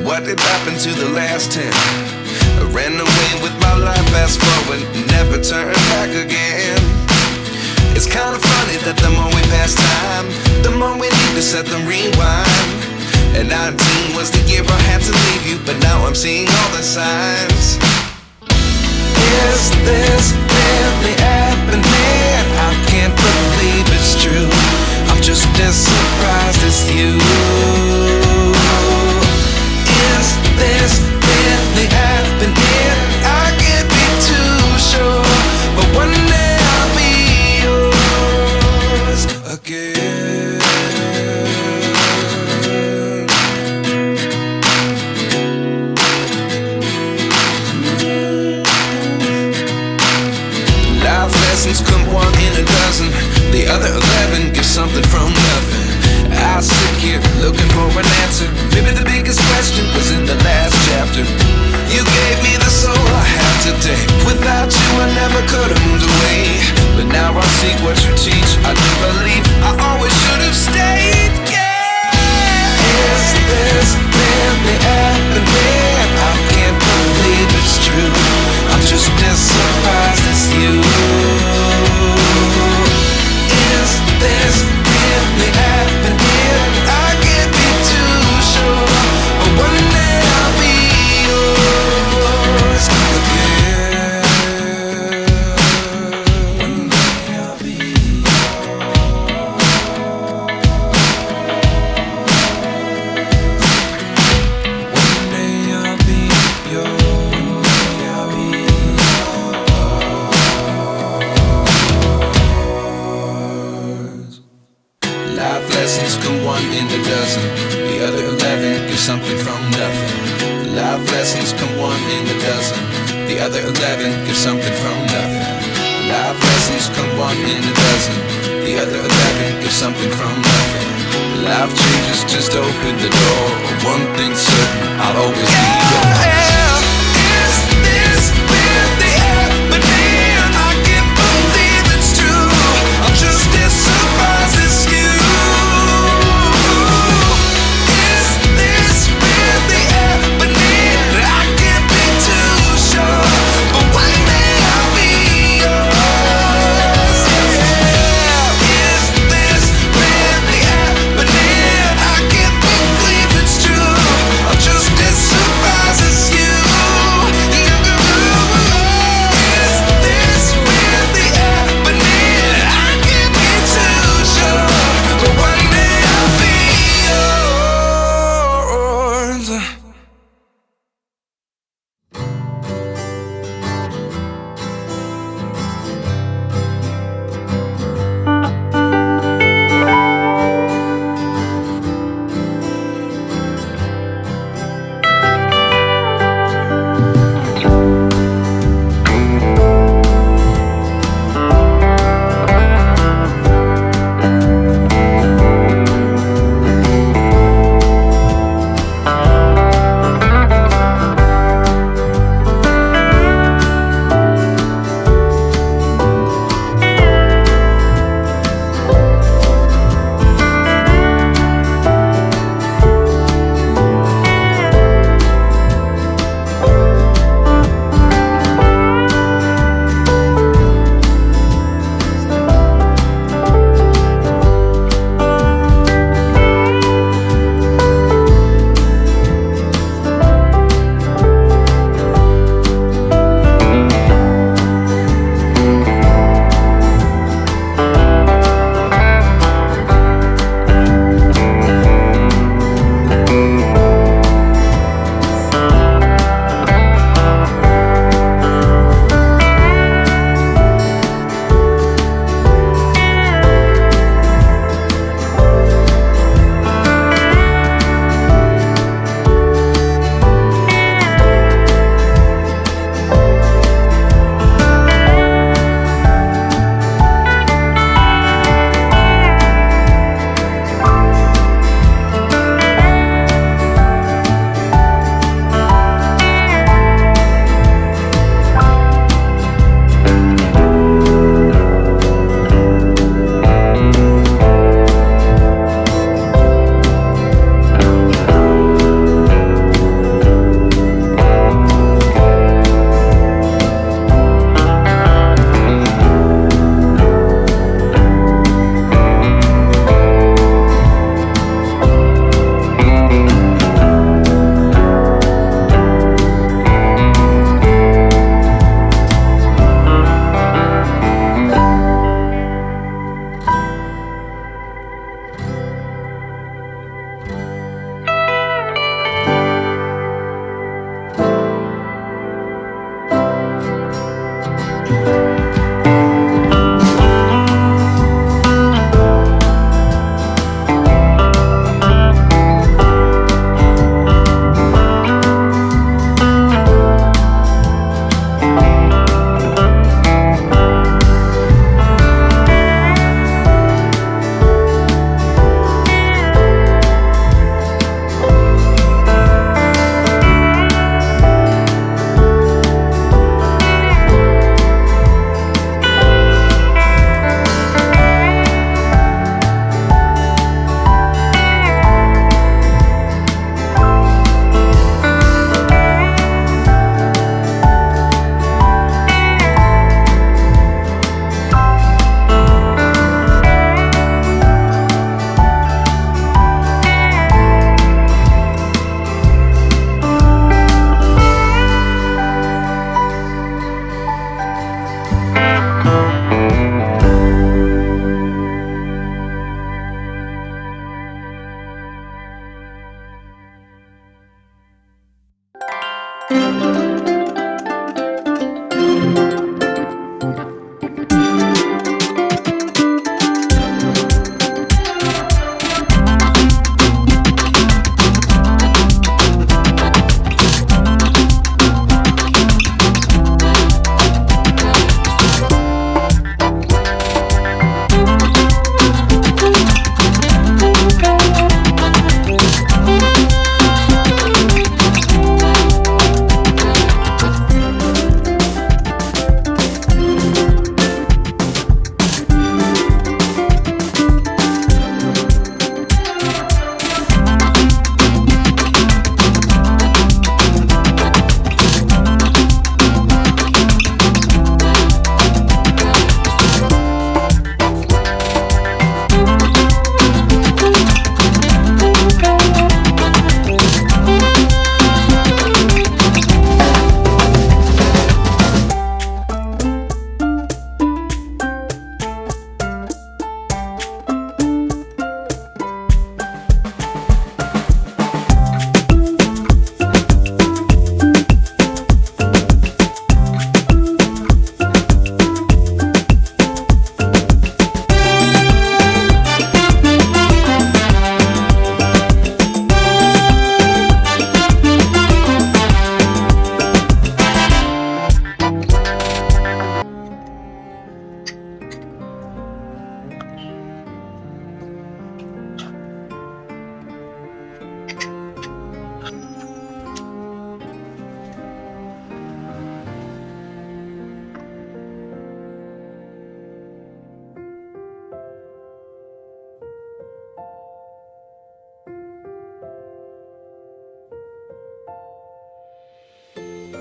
what did happen to the last 10? I ran away with my life, fast forward, never turn back again. It's kind of funny that the more we pass time, the more we need to set them rewind. And 19 was the year I had to leave you, but now I'm seeing all the signs. Is this really happening? I can't believe it's true. I'm just as surprised as you. Is this really happening? I can't be too sure, but one day I'll be yours again. Life lessons come one in a dozen. The other 11 get something from nothing. I sit here looking for an answer. Maybe the biggest question was in the last chapter. You gave me the soul I have today. Without you I never could have moved away. But now I see what you teach. I do believe I always should have stayed. Yeah. Is this really happening? I can't believe it's true. I'm just as surprised as you. Is this really happening? I can't be too sure, but one day I'll be yours again. One day I'll be yours. One day I'll be yours. One day I'll be yours. Life lessons come one in a dozen. The other 11 give something from nothing. Life lessons come one in a dozen. The other 11 give something from nothing. Life lessons come one in a dozen. The other 11 give something from nothing. Life changes just open the door. One thing's certain, I'll always be